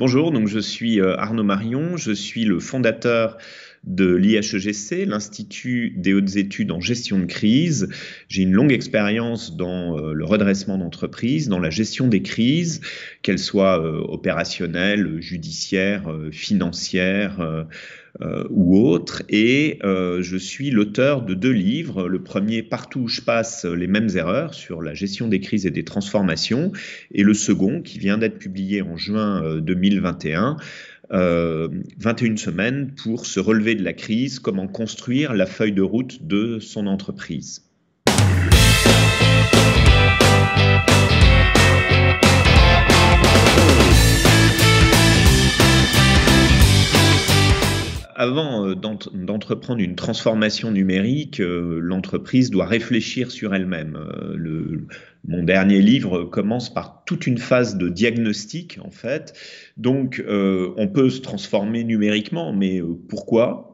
Bonjour, donc je suis Arnaud Marion, je suis le fondateur de l'IHEGC, l'Institut des hautes études en gestion de crise. J'ai une longue expérience dans le redressement d'entreprise, dans la gestion des crises, qu'elles soient opérationnelles, judiciaires, financières ou autres. Et je suis l'auteur de 2 livres. Le premier, Partout où je passe, les mêmes erreurs, sur la gestion des crises et des transformations. Et le second, qui vient d'être publié en juin 2021, 21 semaines pour se relever de la crise, comment construire la feuille de route de son entreprise. Avant d'entreprendre une transformation numérique, l'entreprise doit réfléchir sur elle-même. Mon dernier livre commence par toute une phase de diagnostic, en fait. Donc, on peut se transformer numériquement, mais pourquoi,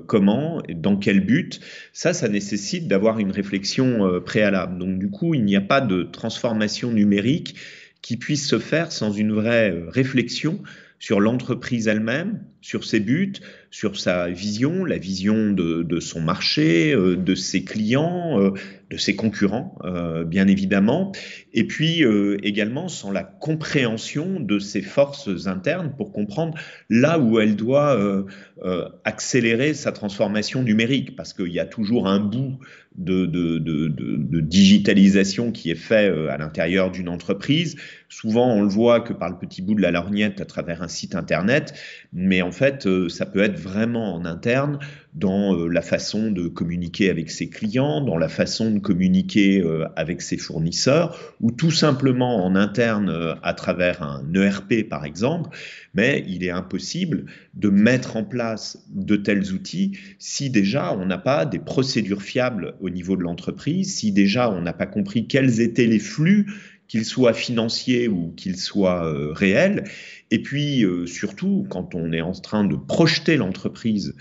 comment, et dans quel but? Ça nécessite d'avoir une réflexion préalable. Donc, du coup, il n'y a pas de transformation numérique qui puisse se faire sans une vraie réflexion sur l'entreprise elle-même, sur ses buts, sur sa vision, la vision de son marché, de ses clients, de ses concurrents, bien évidemment, et puis également sans la compréhension de ses forces internes pour comprendre là où elle doit accélérer sa transformation numérique, parce qu'il y a toujours un bout de digitalisation qui est fait à l'intérieur d'une entreprise. Souvent, on le voit que par le petit bout de la lorgnette à travers un site internet, mais en fait, ça peut être vraiment en interne dans la façon de communiquer avec ses clients, dans la façon de communiquer avec ses fournisseurs, ou tout simplement en interne à travers un ERP par exemple. Mais il est impossible de mettre en place de tels outils si déjà on n'a pas des procédures fiables au niveau de l'entreprise, si déjà on n'a pas compris quels étaient les flux, qu'ils soient financiers ou qu'ils soient réels. Et puis surtout, quand on est en train de projeter l'entreprise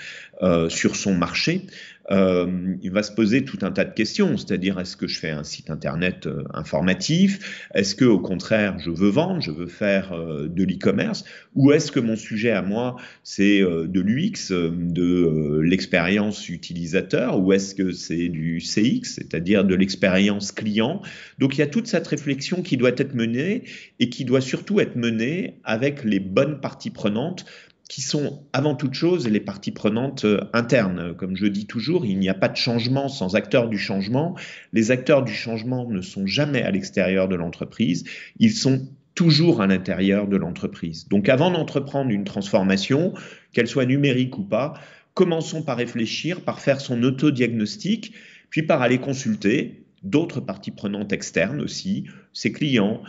sur son marché, il va se poser tout un tas de questions, c'est-à-dire est-ce que je fais un site internet informatif, est-ce que au contraire je veux vendre, je veux faire de l'e-commerce, ou est-ce que mon sujet à moi c'est de l'UX, de l'expérience utilisateur, ou est-ce que c'est du CX, c'est-à-dire de l'expérience client. Donc il y a toute cette réflexion qui doit être menée et qui doit surtout être menée avec les bonnes parties prenantes, qui sont avant toute chose les parties prenantes internes. Comme je dis toujours, il n'y a pas de changement sans acteurs du changement. Les acteurs du changement ne sont jamais à l'extérieur de l'entreprise, ils sont toujours à l'intérieur de l'entreprise. Donc avant d'entreprendre une transformation, qu'elle soit numérique ou pas, commençons par réfléchir, par faire son autodiagnostic, puis par aller consulter d'autres parties prenantes externes aussi, ses clients,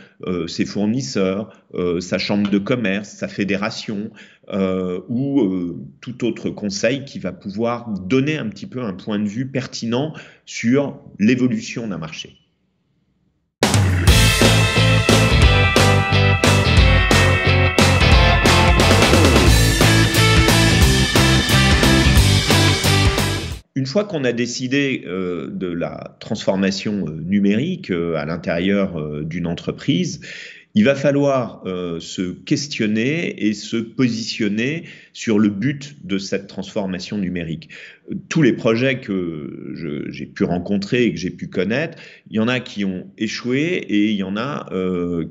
ses fournisseurs, sa chambre de commerce, sa fédération ou tout autre conseil qui va pouvoir donner un petit peu un point de vue pertinent sur l'évolution d'un marché. Une fois qu'on a décidé de la transformation numérique à l'intérieur d'une entreprise, il va falloir se questionner et se positionner sur le but de cette transformation numérique. Tous les projets que j'ai pu rencontrer et que j'ai pu connaître, il y en a qui ont échoué et il y en a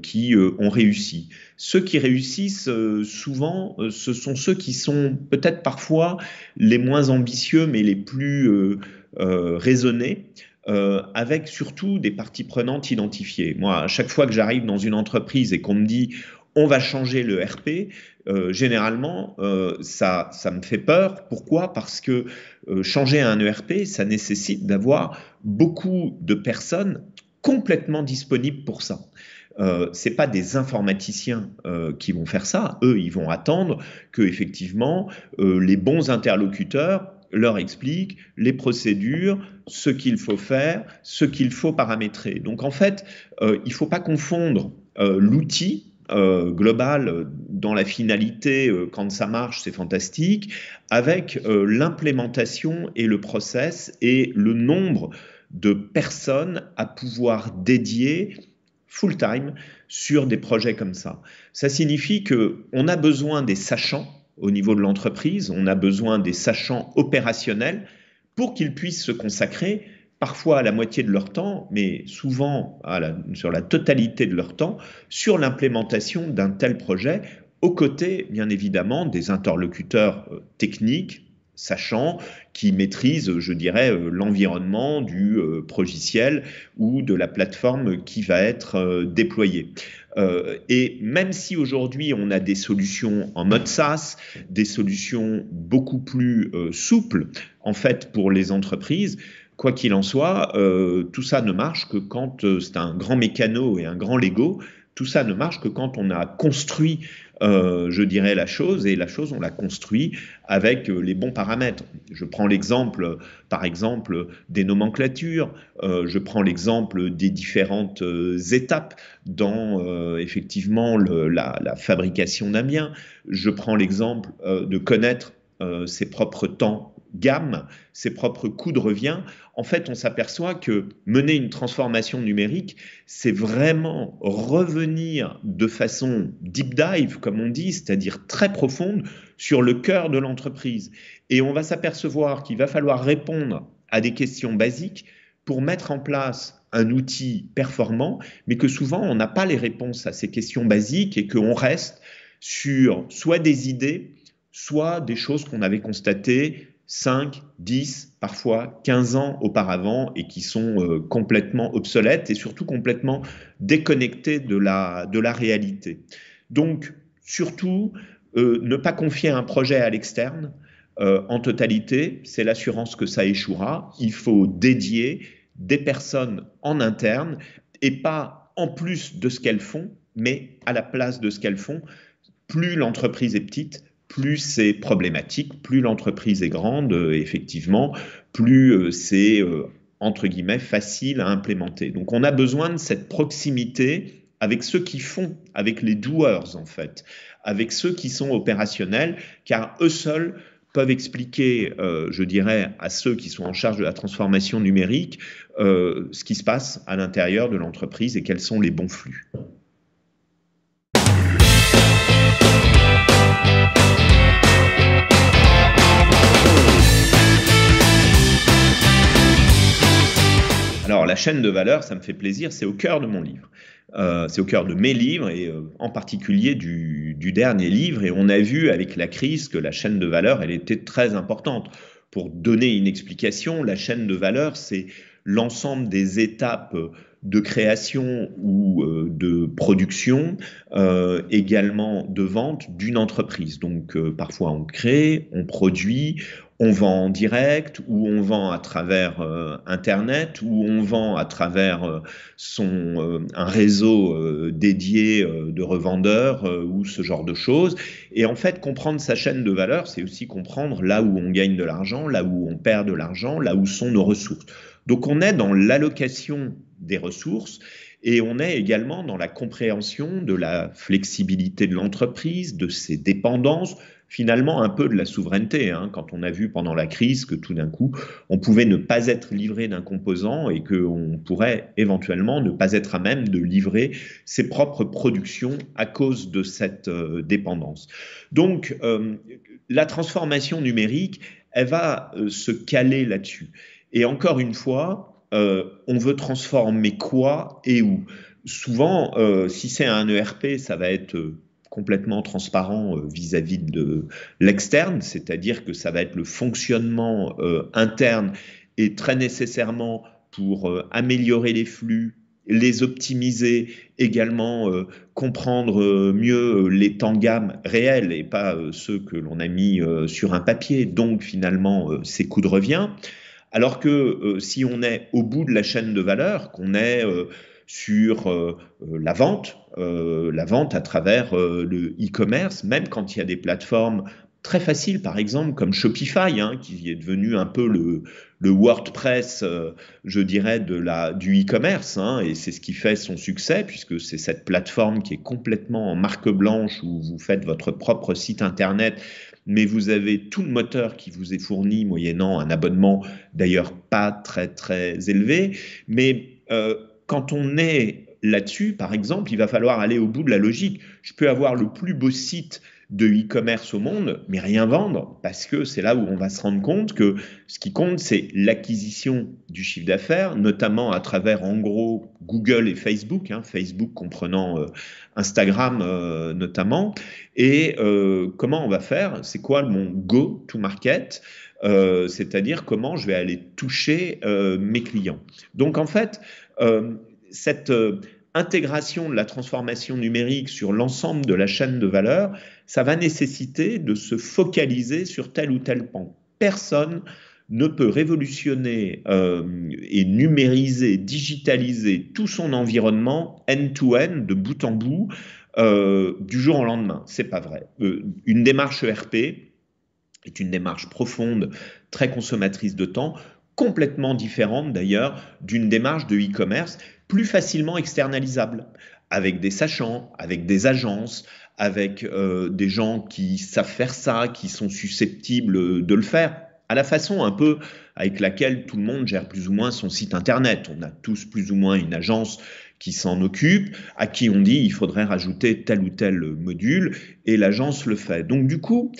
qui ont réussi. Ceux qui réussissent souvent, ce sont ceux qui sont peut-être parfois les moins ambitieux mais les plus raisonnés. Avec surtout des parties prenantes identifiées. Moi, à chaque fois que j'arrive dans une entreprise et qu'on me dit on va changer le RP, généralement, ça me fait peur. Pourquoi? Parce que changer un ERP, ça nécessite d'avoir beaucoup de personnes complètement disponibles pour ça. C'est pas des informaticiens qui vont faire ça. Eux, ils vont attendre que effectivement les bons interlocuteurs leur explique les procédures, ce qu'il faut faire, ce qu'il faut paramétrer. Donc en fait, il ne faut pas confondre l'outil global dans la finalité, quand ça marche, c'est fantastique, avec l'implémentation et le process et le nombre de personnes à pouvoir dédier full-time sur des projets comme ça. Ça signifie qu'on a besoin des sachants au niveau de l'entreprise, on a besoin des sachants opérationnels pour qu'ils puissent se consacrer parfois à la moitié de leur temps, mais souvent sur la totalité de leur temps, sur l'implémentation d'un tel projet, aux côtés, bien évidemment, des interlocuteurs techniques, sachants, qui maîtrisent, je dirais, l'environnement du logiciel ou de la plateforme qui va être déployée. Et même si aujourd'hui on a des solutions en mode SaaS, des solutions beaucoup plus souples en fait pour les entreprises, quoi qu'il en soit, tout ça ne marche que quand c'est un grand mécano et un grand Lego. Tout ça ne marche que quand on a construit, je dirais, la chose, et la chose, on l'a construit avec les bons paramètres. Je prends l'exemple, par exemple, des nomenclatures, je prends l'exemple des différentes étapes dans, effectivement, la fabrication d'un bien. Je prends l'exemple de connaître ses propres temps gamme, ses propres coûts de revient. En fait, on s'aperçoit que mener une transformation numérique, c'est vraiment revenir de façon deep dive, comme on dit, c'est-à-dire très profonde, sur le cœur de l'entreprise. Et on va s'apercevoir qu'il va falloir répondre à des questions basiques pour mettre en place un outil performant, mais que souvent, on n'a pas les réponses à ces questions basiques et qu'on reste sur soit des idées, soit des choses qu'on avait constatées 5, 10, parfois 15 ans auparavant et qui sont complètement obsolètes et surtout complètement déconnectées de la réalité. Donc, surtout, ne pas confier un projet à l'externe en totalité, c'est l'assurance que ça échouera. Il faut dédier des personnes en interne et pas en plus de ce qu'elles font, mais à la place de ce qu'elles font. Plus l'entreprise est petite, plus c'est problématique, plus l'entreprise est grande, effectivement, plus c'est, entre guillemets, facile à implémenter. Donc on a besoin de cette proximité avec ceux qui font, avec les doers en fait, avec ceux qui sont opérationnels, car eux seuls peuvent expliquer, je dirais, à ceux qui sont en charge de la transformation numérique, ce qui se passe à l'intérieur de l'entreprise et quels sont les bons flux. Alors, la chaîne de valeur, ça me fait plaisir, c'est au cœur de mon livre. C'est au cœur de mes livres et en particulier du dernier livre. Et on a vu avec la crise que la chaîne de valeur, elle était très importante. Pour donner une explication, la chaîne de valeur, c'est l'ensemble des étapes de création ou de production, également de vente d'une entreprise. Donc parfois on crée, on produit, on vend en direct ou on vend à travers Internet ou on vend à travers un réseau dédié de revendeurs ou ce genre de choses. Et en fait, comprendre sa chaîne de valeur, c'est aussi comprendre là où on gagne de l'argent, là où on perd de l'argent, là où sont nos ressources. Donc on est dans l'allocation des ressources et on est également dans la compréhension de la flexibilité de l'entreprise, de ses dépendances, finalement un peu de la souveraineté, hein, quand on a vu pendant la crise que tout d'un coup, on pouvait ne pas être livré d'un composant et qu'on pourrait éventuellement ne pas être à même de livrer ses propres productions à cause de cette dépendance. Donc, la transformation numérique, elle va se caler là-dessus. Et encore une fois, on veut transformer quoi et où? Souvent, si c'est un ERP, ça va être complètement transparent vis-à-vis de l'externe, c'est-à-dire que ça va être le fonctionnement interne et très nécessairement pour améliorer les flux, les optimiser, également comprendre mieux les temps gamme réels et pas ceux que l'on a mis sur un papier, donc finalement ces coûts de revient. Alors que si on est au bout de la chaîne de valeur, qu'on est sur la vente à travers le e-commerce, même quand il y a des plateformes très faciles, par exemple, comme Shopify, hein, qui est devenu un peu le WordPress, je dirais, du e-commerce, hein, et c'est ce qui fait son succès, puisque c'est cette plateforme qui est complètement en marque blanche, où vous faites votre propre site Internet, mais vous avez tout le moteur qui vous est fourni, moyennant un abonnement, d'ailleurs pas très, très élevé, mais quand on est là-dessus, par exemple, il va falloir aller au bout de la logique. Je peux avoir le plus beau site de e-commerce au monde, mais rien vendre, parce que c'est là où on va se rendre compte que ce qui compte, c'est l'acquisition du chiffre d'affaires, notamment à travers, en gros, Google et Facebook, Facebook comprenant Instagram notamment. Et comment on va faire? C'est quoi mon go-to-market? C'est-à-dire comment je vais aller toucher mes clients. Donc en fait, cette intégration de la transformation numérique sur l'ensemble de la chaîne de valeur, ça va nécessiter de se focaliser sur tel ou tel pan. Personne ne peut révolutionner et numériser, digitaliser tout son environnement end-to-end, de bout en bout, du jour au lendemain. C'est pas vrai. Une démarche ERP est une démarche profonde, très consommatrice de temps, complètement différente d'ailleurs d'une démarche de e-commerce plus facilement externalisable, avec des sachants, avec des agences, avec des gens qui savent faire ça, qui sont susceptibles de le faire, à la façon un peu avec laquelle tout le monde gère plus ou moins son site internet. On a tous plus ou moins une agence qui s'en occupe, à qui on dit il faudrait rajouter tel ou tel module, et l'agence le fait. Donc du coup,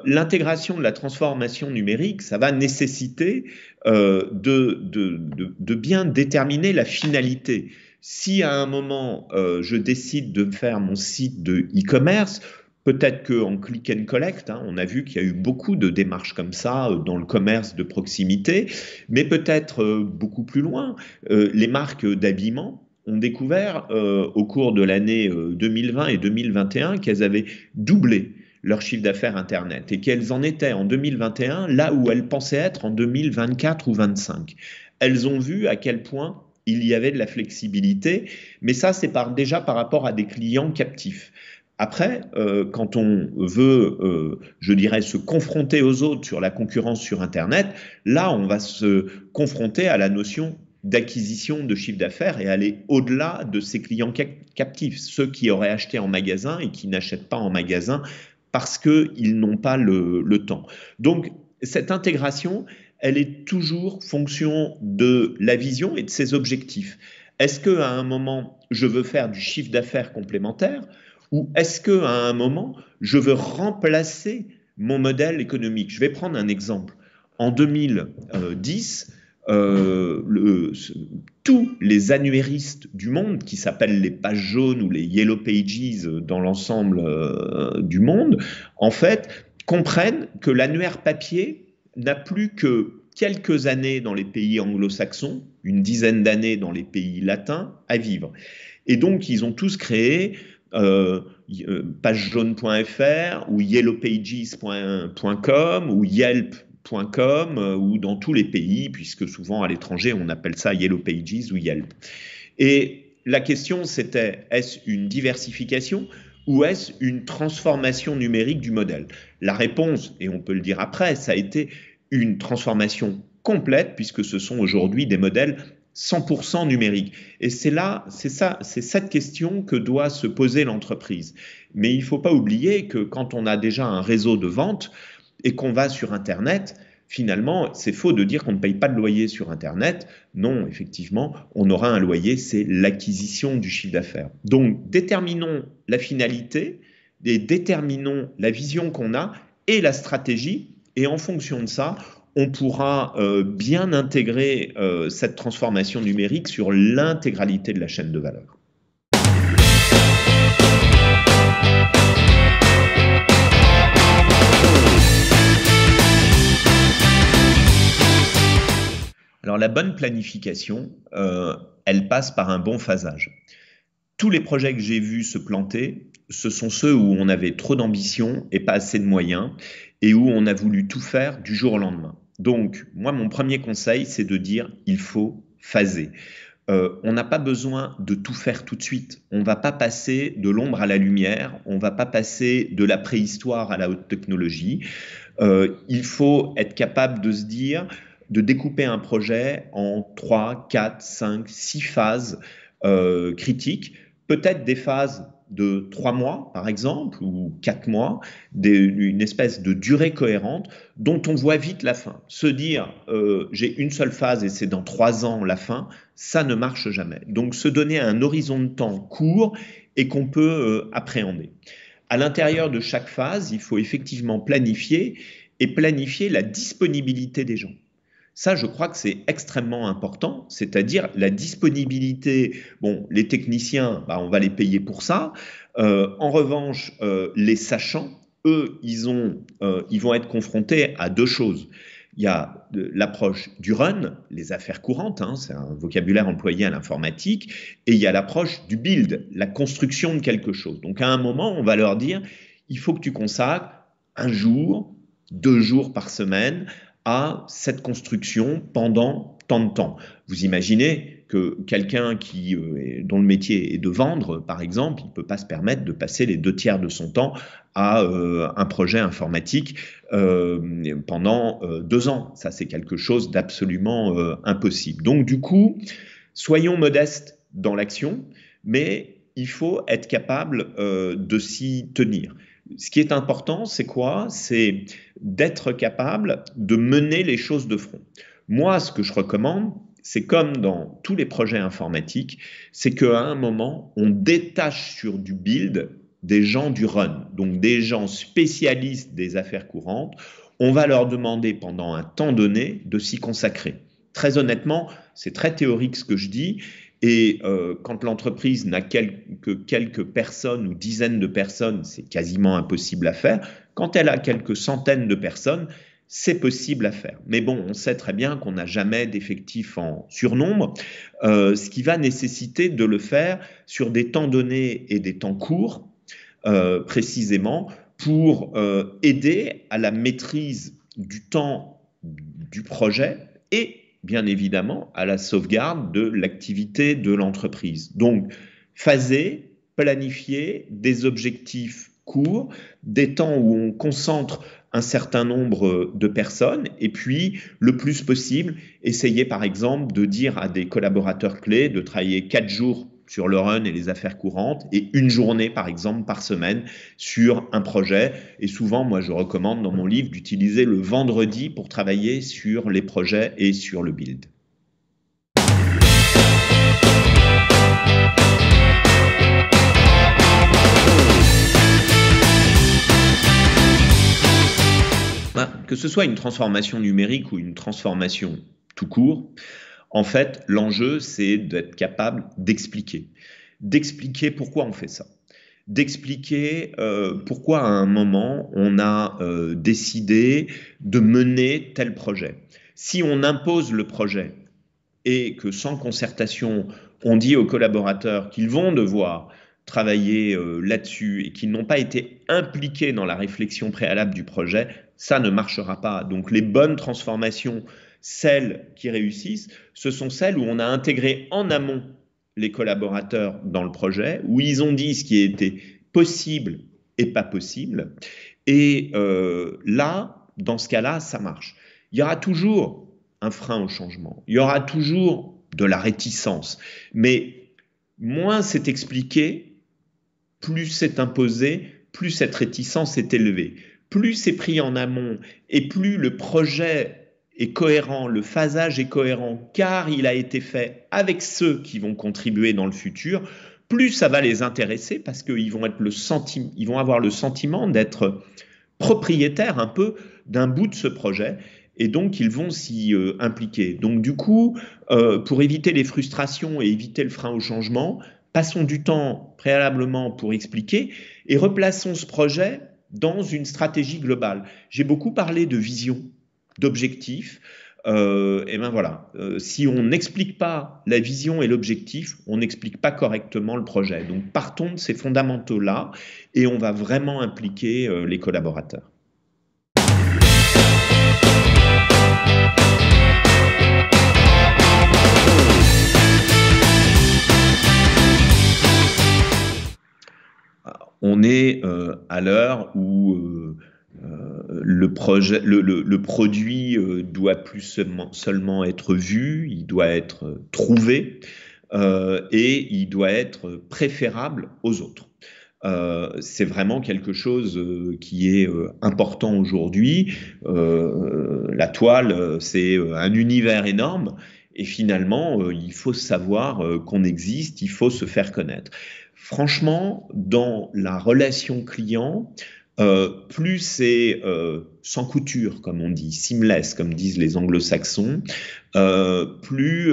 l'intégration de la transformation numérique, ça va nécessiter de bien déterminer la finalité. Si à un moment, je décide de faire mon site de e-commerce, peut-être qu'en click and collect, on a vu qu'il y a eu beaucoup de démarches comme ça dans le commerce de proximité, mais peut-être beaucoup plus loin, les marques d'habillement ont découvert au cours de l'année 2020 et 2021 qu'elles avaient doublé leur chiffre d'affaires Internet et qu'elles en étaient en 2021 là où elles pensaient être en 2024 ou 2025. Elles ont vu à quel point il y avait de la flexibilité, mais ça c'est déjà par rapport à des clients captifs. Après, quand on veut, je dirais, se confronter aux autres sur la concurrence sur Internet, là on va se confronter à la notion d'acquisition de chiffre d'affaires et aller au-delà de ces clients captifs, ceux qui auraient acheté en magasin et qui n'achètent pas en magasin parce qu'ils n'ont pas le temps. Donc, cette intégration, elle est toujours fonction de la vision et de ses objectifs. Est-ce qu'à un moment, je veux faire du chiffre d'affaires complémentaire ou est-ce qu'à un moment, je veux remplacer mon modèle économique? Je vais prendre un exemple. En 2010, tous les annuaristes du monde, qui s'appellent les pages jaunes ou les yellow pages dans l'ensemble du monde, en fait, comprennent que l'annuaire papier n'a plus que quelques années dans les pays anglo-saxons, une dizaine d'années dans les pays latins à vivre. Et donc, ils ont tous créé pagejaune.fr ou yellowpages.com ou Yelp.com ou dans tous les pays, puisque souvent à l'étranger, on appelle ça Yellow Pages ou Yelp. Et la question, c'était, est-ce une diversification ou est-ce une transformation numérique du modèle? La réponse, et on peut le dire après, ça a été une transformation complète, puisque ce sont aujourd'hui des modèles 100% numériques. Et c'est cette question que doit se poser l'entreprise. Mais il ne faut pas oublier que quand on a déjà un réseau de vente et qu'on va sur Internet, finalement, c'est faux de dire qu'on ne paye pas de loyer sur Internet. Non, effectivement, on aura un loyer, c'est l'acquisition du chiffre d'affaires. Donc, déterminons la finalité et déterminons la vision qu'on a et la stratégie. Et en fonction de ça, on pourra bien intégrer cette transformation numérique sur l'intégralité de la chaîne de valeur. Alors la bonne planification, elle passe par un bon phasage. Tous les projets que j'ai vus se planter, ce sont ceux où on avait trop d'ambition et pas assez de moyens et où on a voulu tout faire du jour au lendemain. Donc, moi, mon premier conseil, c'est de dire il faut phaser. On n'a pas besoin de tout faire tout de suite. On ne va pas passer de l'ombre à la lumière, on ne va pas passer de la préhistoire à la haute technologie. Il faut être capable de se dire, de découper un projet en 3, 4, 5, 6 phases critiques, peut-être des phases de 3 mois, par exemple, ou 4 mois, une espèce de durée cohérente dont on voit vite la fin. Se dire j'ai une seule phase et c'est dans 3 ans la fin, ça ne marche jamais. Donc se donner un horizon de temps court et qu'on peut appréhender. À l'intérieur de chaque phase, il faut effectivement planifier et planifier la disponibilité des gens. Ça, je crois que c'est extrêmement important, c'est-à-dire la disponibilité. Bon, les techniciens, bah, on va les payer pour ça. En revanche, les sachants, eux, ils vont être confrontés à deux choses. Il y a l'approche du run, les affaires courantes, hein, c'est un vocabulaire employé à l'informatique, et il y a l'approche du build, la construction de quelque chose. Donc à un moment, on va leur dire, il faut que tu consacres 1 jour, 2 jours par semaine à cette construction pendant tant de temps. Vous imaginez que quelqu'un dont le métier est de vendre, par exemple, il ne peut pas se permettre de passer les 2/3 de son temps à un projet informatique pendant 2 ans. Ça, c'est quelque chose d'absolument impossible. Donc, du coup, soyons modestes dans l'action, mais il faut être capable de s'y tenir. Ce qui est important, c'est quoi? C'est d'être capable de mener les choses de front. Moi, ce que je recommande, c'est comme dans tous les projets informatiques, c'est qu'à un moment, on détache sur du build des gens du run, donc des gens spécialistes des affaires courantes. On va leur demander pendant un temps donné de s'y consacrer. Très honnêtement, c'est très théorique ce que je dis. Et quand l'entreprise n'a que quelques personnes ou dizaines de personnes, c'est quasiment impossible à faire. Quand elle a quelques centaines de personnes, c'est possible à faire. Mais bon, on sait très bien qu'on n'a jamais d'effectifs en surnombre, ce qui va nécessiter de le faire sur des temps donnés et des temps courts, précisément pour aider à la maîtrise du temps du projet et bien évidemment à la sauvegarde de l'activité de l'entreprise. Donc, phaser, planifier des objectifs courts, des temps où on concentre un certain nombre de personnes et puis, le plus possible, essayer par exemple de dire à des collaborateurs clés de travailler 4 jours sur le run et les affaires courantes et 1 journée par exemple par semaine sur un projet. Et souvent, moi je recommande dans mon livre d'utiliser le vendredi pour travailler sur les projets et sur le build. Que ce soit une transformation numérique ou une transformation tout court, en fait, l'enjeu, c'est d'être capable d'expliquer. D'expliquer pourquoi on fait ça. D'expliquer pourquoi à un moment, on a décidé de mener tel projet. Si on impose le projet et que sans concertation, on dit aux collaborateurs qu'ils vont devoir travailler là-dessus et qu'ils n'ont pas été impliqués dans la réflexion préalable du projet, ça ne marchera pas. Donc les bonnes transformations, celles qui réussissent, ce sont celles où on a intégré en amont les collaborateurs dans le projet, où ils ont dit ce qui était possible et pas possible. Et là, dans ce cas-là, ça marche. Il y aura toujours un frein au changement. Il y aura toujours de la réticence. Mais moins c'est expliqué, plus c'est imposé, plus cette réticence est élevée. Plus c'est pris en amont et plus le projet est cohérent, le phasage est cohérent, car il a été fait avec ceux qui vont contribuer dans le futur, plus ça va les intéresser parce qu'ils vont avoir le sentiment d'être propriétaires un peu d'un bout de ce projet et donc ils vont s'y impliquer. Donc du coup, pour éviter les frustrations et éviter le frein au changement, passons du temps préalablement pour expliquer et replaçons ce projet dans une stratégie globale. J'ai beaucoup parlé de vision, d'objectifs. Et ben voilà, si on n'explique pas la vision et l'objectif, on n'explique pas correctement le projet. Donc partons de ces fondamentaux-là et on va vraiment impliquer les collaborateurs. On est à l'heure où le produit doit plus seulement être vu, il doit être trouvé et il doit être préférable aux autres. C'est vraiment quelque chose qui est important aujourd'hui. La toile, c'est un univers énorme et finalement, il faut savoir qu'on existe, il faut se faire connaître. Franchement, dans la relation client, plus c'est sans couture, comme on dit, seamless, comme disent les anglo-saxons, plus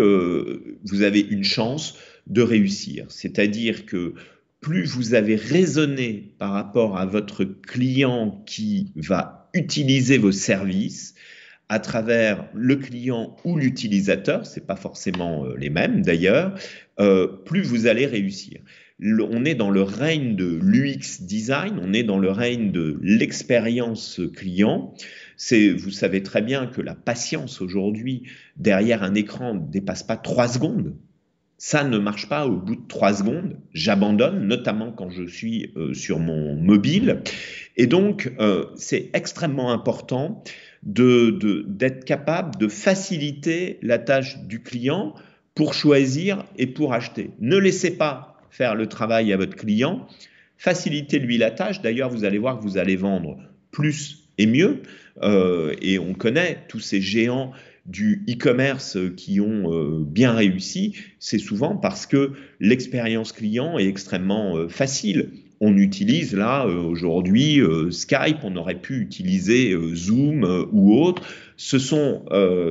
vous avez une chance de réussir. C'est-à-dire que plus vous avez raisonné par rapport à votre client qui va utiliser vos services à travers le client ou l'utilisateur, c'est pas forcément les mêmes d'ailleurs, plus vous allez réussir. On est dans le règne de l'UX design, on est dans le règne de l'expérience client. Vous savez très bien que la patience aujourd'hui derrière un écran ne dépasse pas 3 secondes. Ça ne marche pas au bout de 3 secondes. J'abandonne, notamment quand je suis sur mon mobile. Et donc, c'est extrêmement important d'être capable de faciliter la tâche du client pour choisir et pour acheter. Ne laissez pas faire le travail à votre client. Facilitez-lui la tâche. D'ailleurs, vous allez voir que vous allez vendre plus et mieux. Et on connaît tous ces géants du e-commerce qui ont bien réussi, c'est souvent parce que l'expérience client est extrêmement facile. On utilise là aujourd'hui Skype, on aurait pu utiliser Zoom ou autre. Ce sont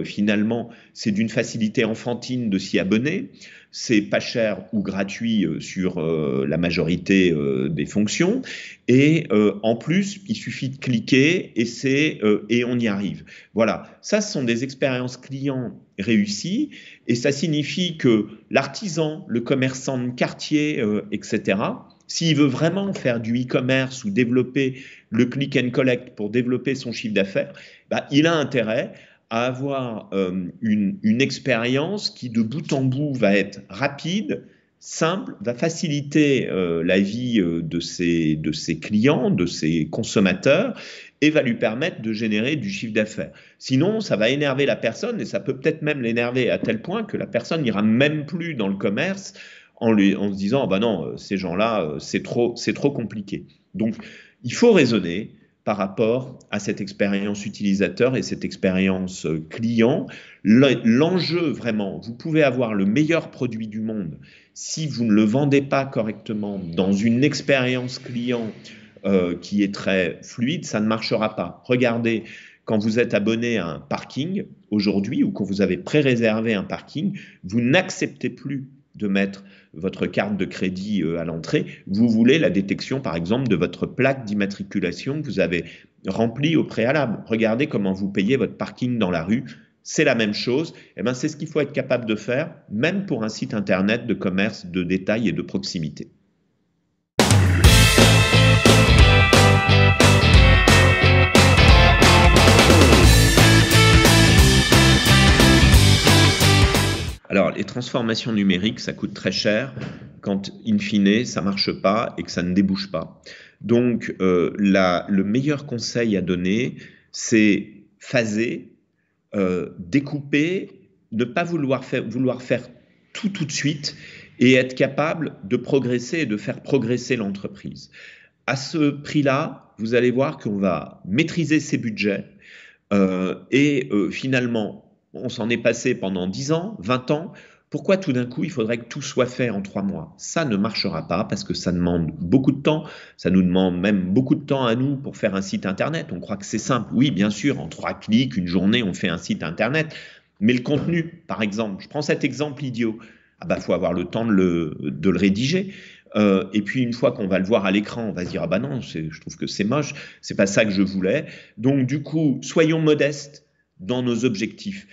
finalement, c'est d'une facilité enfantine de s'y abonner. C'est pas cher ou gratuit sur la majorité des fonctions. Et en plus, il suffit de cliquer et on y arrive. Voilà, ça ce sont des expériences clients réussies et ça signifie que l'artisan, le commerçant de quartier, etc., s'il veut vraiment faire du e-commerce ou développer le click and collect pour développer son chiffre d'affaires, bah, il a intérêt à avoir une expérience qui de bout en bout va être rapide, simple, va faciliter la vie de ses clients, de ses consommateurs et va lui permettre de générer du chiffre d'affaires. Sinon, ça va énerver la personne et ça peut peut-être même l'énerver à tel point que la personne n'ira même plus dans le commerce en se disant ah ben non, ces gens-là, c'est trop compliqué. Donc, il faut raisonner par rapport à cette expérience utilisateur et cette expérience client. L'enjeu vraiment, vous pouvez avoir le meilleur produit du monde si vous ne le vendez pas correctement dans une expérience client qui est très fluide, ça ne marchera pas. Regardez, quand vous êtes abonné à un parking aujourd'hui ou quand vous avez pré-réservé un parking, vous n'acceptez plus de mettre votre carte de crédit à l'entrée. Vous voulez la détection, par exemple, de votre plaque d'immatriculation que vous avez remplie au préalable. Regardez comment vous payez votre parking dans la rue. C'est la même chose. Eh ben, c'est ce qu'il faut être capable de faire, même pour un site internet de commerce de détail et de proximité. Alors, les transformations numériques, ça coûte très cher quand, in fine, ça ne marche pas et que ça ne débouche pas. Donc, le meilleur conseil à donner, c'est phaser, découper, ne pas vouloir faire tout de suite et être capable de progresser et de faire progresser l'entreprise. À ce prix-là, vous allez voir qu'on va maîtriser ses budgets et finalement, on s'en est passé pendant 10 ans, 20 ans. Pourquoi tout d'un coup, il faudrait que tout soit fait en 3 mois? Ça ne marchera pas parce que ça demande beaucoup de temps. Ça nous demande même beaucoup de temps à nous pour faire un site Internet. On croit que c'est simple. Oui, bien sûr, en 3 clics, une journée, on fait un site Internet. Mais le contenu, par exemple, je prends cet exemple idiot. Ah bah, faut avoir le temps de le rédiger. Et puis une fois qu'on va le voir à l'écran, on va se dire ah bah non, je trouve que c'est moche, c'est pas ça que je voulais. Donc du coup, soyons modestes dans nos objectifs.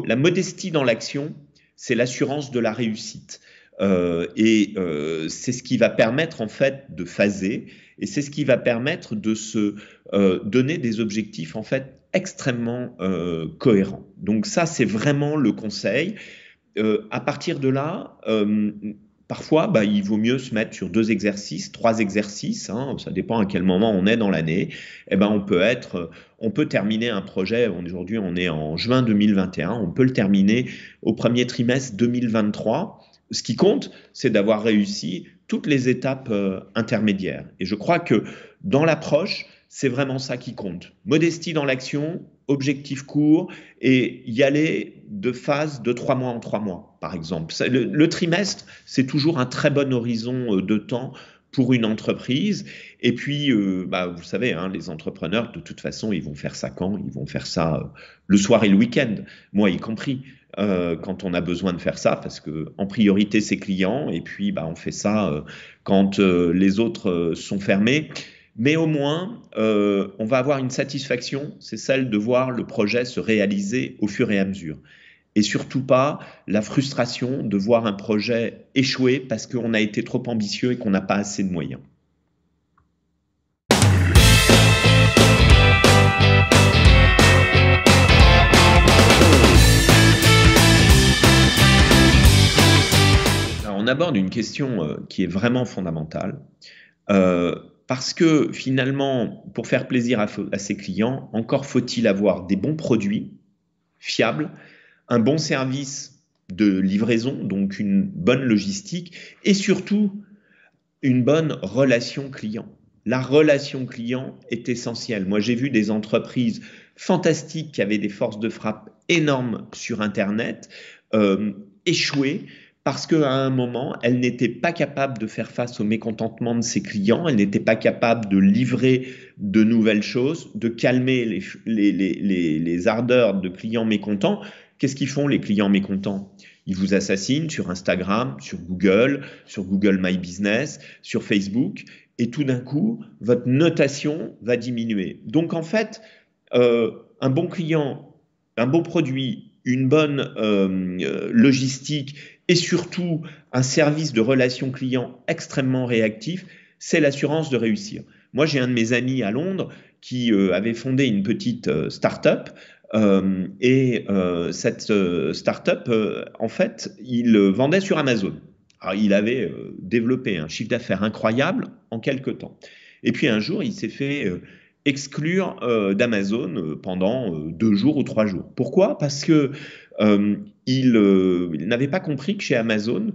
La modestie dans l'action, c'est l'assurance de la réussite. C'est ce qui va permettre en fait de phaser et c'est ce qui va permettre de se donner des objectifs en fait extrêmement cohérents. Donc ça, c'est vraiment le conseil. À partir de là, parfois, bah, il vaut mieux se mettre sur 2 exercices, 3 exercices, hein, ça dépend à quel moment on est dans l'année. Eh ben, on peut terminer un projet, aujourd'hui on est en juin 2021, on peut le terminer au premier trimestre 2023. Ce qui compte, c'est d'avoir réussi toutes les étapes intermédiaires. Et je crois que dans l'approche, c'est vraiment ça qui compte. Modestie dans l'action, objectif court, et y aller de phase de 3 mois en 3 mois, par exemple. Le trimestre, c'est toujours un très bon horizon de temps pour une entreprise. Et puis, vous savez, hein, les entrepreneurs, de toute façon, ils vont faire ça quand? Ils vont faire ça le soir et le week-end, moi y compris. Quand on a besoin de faire ça, parce que en priorité c'est clients, et puis on fait ça quand les autres sont fermés. Mais au moins, on va avoir une satisfaction, c'est celle de voir le projet se réaliser au fur et à mesure. Et surtout pas la frustration de voir un projet échouer parce qu'on a été trop ambitieux et qu'on n'a pas assez de moyens. Alors, on aborde une question qui est vraiment fondamentale. Parce que finalement, pour faire plaisir à ses clients, encore faut-il avoir des bons produits fiables, un bon service de livraison, donc une bonne logistique, et surtout une bonne relation client. La relation client est essentielle. Moi, j'ai vu des entreprises fantastiques qui avaient des forces de frappe énormes sur Internet échouer parce qu'à un moment, elle n'était pas capable de faire face au mécontentement de ses clients, elle n'était pas capable de livrer de nouvelles choses, de calmer les ardeurs de clients mécontents. Qu'est-ce qu'ils font les clients mécontents? Ils vous assassinent sur Instagram, sur Google My Business, sur Facebook, et tout d'un coup, votre notation va diminuer. Donc en fait, un bon client, un bon produit, une bonne logistique et surtout un service de relation client extrêmement réactif, c'est l'assurance de réussir. Moi, j'ai un de mes amis à Londres qui avait fondé une petite start-up et cette start-up, en fait, il vendait sur Amazon. Alors, il avait développé un chiffre d'affaires incroyable en quelques temps. Et puis un jour, il s'est fait exclure d'Amazon pendant 2 jours ou 3 jours. Pourquoi? Parce que il n'avait pas compris que chez Amazon,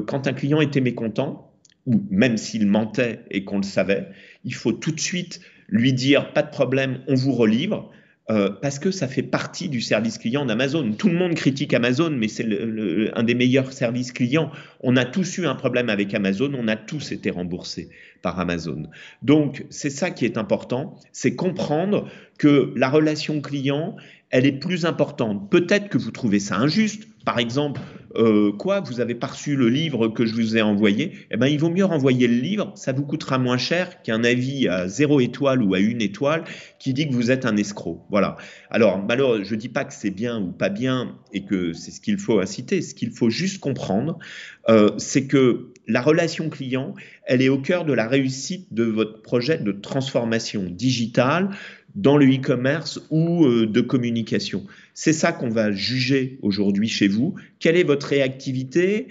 quand un client était mécontent, ou même s'il mentait et qu'on le savait, il faut tout de suite lui dire pas de problème, on vous relivre. Parce que ça fait partie du service client d'Amazon. Tout le monde critique Amazon, mais c'est un des meilleurs services clients. On a tous eu un problème avec Amazon, on a tous été remboursés par Amazon. Donc, c'est ça qui est important, c'est comprendre que la relation client, elle est plus importante. Peut-être que vous trouvez ça injuste. Par exemple, vous n'avez pas reçu le livre que je vous ai envoyé? Eh ben, il vaut mieux renvoyer le livre, ça vous coûtera moins cher qu'un avis à 0 étoile ou à 1 étoile qui dit que vous êtes un escroc. Voilà. Alors, malheureusement, je ne dis pas que c'est bien ou pas bien et que c'est ce qu'il faut inciter. Ce qu'il faut juste comprendre, c'est que la relation client, elle est au cœur de la réussite de votre projet de transformation digitale dans le e-commerce ou de communication. C'est ça qu'on va juger aujourd'hui chez vous. Quelle est votre réactivité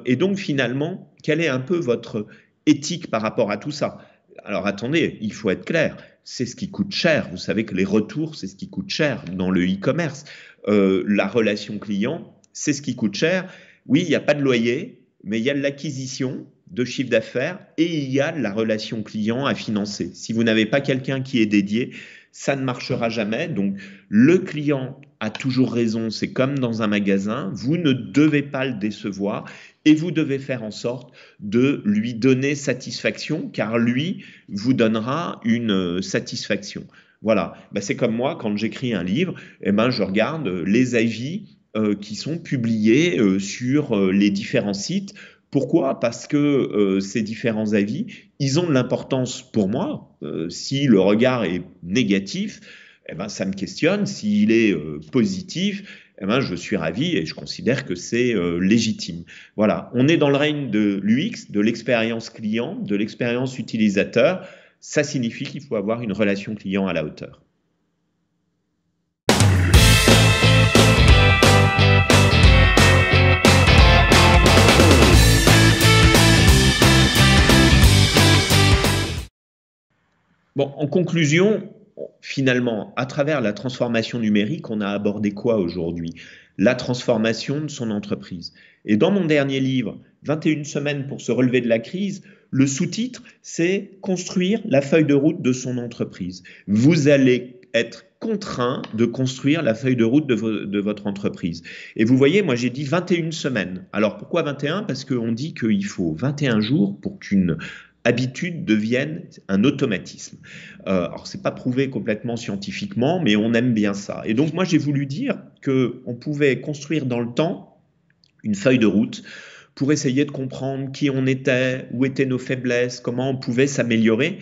et donc finalement, quelle est un peu votre éthique par rapport à tout ça? Alors attendez, il faut être clair, c'est ce qui coûte cher. Vous savez que les retours, c'est ce qui coûte cher dans le e-commerce. La relation client, c'est ce qui coûte cher. Oui, il n'y a pas de loyer, mais il y a de l'acquisition de chiffre d'affaires et il y a de la relation client à financer. Si vous n'avez pas quelqu'un qui est dédié, ça ne marchera jamais. Donc, le client a toujours raison. C'est comme dans un magasin. Vous ne devez pas le décevoir et vous devez faire en sorte de lui donner satisfaction car lui vous donnera une satisfaction. Voilà. C'est comme moi, quand j'écris un livre, je regarde les avis qui sont publiés sur les différents sites. Pourquoi? Parce que ces différents avis, ils ont de l'importance pour moi. Si le regard est négatif, ça me questionne. S'il est positif, je suis ravi et je considère que c'est légitime. Voilà, on est dans le règne de l'UX, de l'expérience client, de l'expérience utilisateur. Ça signifie qu'il faut avoir une relation client à la hauteur. Bon, en conclusion, finalement, à travers la transformation numérique, on a abordé quoi aujourd'hui? La transformation de son entreprise. Et dans mon dernier livre, 21 semaines pour se relever de la crise, le sous-titre, c'est construire la feuille de route de son entreprise. Vous allez être contraint de construire la feuille de route de votre entreprise. Et vous voyez, moi j'ai dit 21 semaines. Alors pourquoi 21? Parce qu'on dit qu'il faut 21 jours pour qu'une habitude devienne un automatisme. Alors c'est pas prouvé complètement scientifiquement, mais on aime bien ça. Et donc moi j'ai voulu dire qu'on pouvait construire dans le temps une feuille de route pour essayer de comprendre qui on était, où étaient nos faiblesses, comment on pouvait s'améliorer.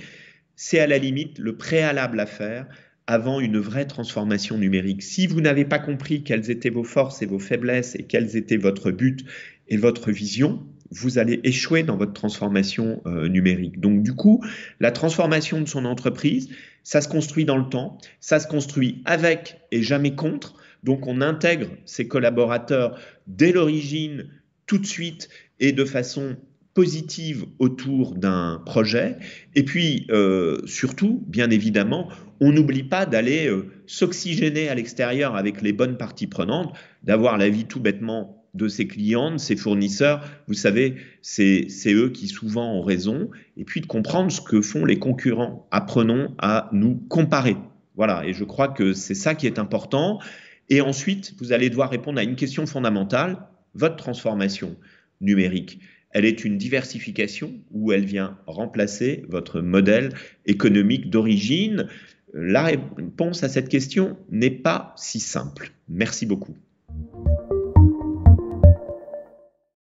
C'est à la limite le préalable à faire avant une vraie transformation numérique. Si vous n'avez pas compris quelles étaient vos forces et vos faiblesses et quels étaient votre but et votre vision, vous allez échouer dans votre transformation numérique. Donc du coup, la transformation de son entreprise, ça se construit dans le temps, ça se construit avec et jamais contre. Donc on intègre ses collaborateurs dès l'origine, tout de suite et de façon positive autour d'un projet. Et puis, surtout, bien évidemment, on n'oublie pas d'aller s'oxygéner à l'extérieur avec les bonnes parties prenantes, d'avoir l'avis tout bêtement de ses clients, de ses fournisseurs. Vous savez, c'est eux qui souvent ont raison. Et puis de comprendre ce que font les concurrents. Apprenons à nous comparer. Voilà, et je crois que c'est ça qui est important. Et ensuite, vous allez devoir répondre à une question fondamentale, votre transformation numérique. Elle est une diversification ou elle vient remplacer votre modèle économique d'origine? La réponse à cette question n'est pas si simple. Merci beaucoup.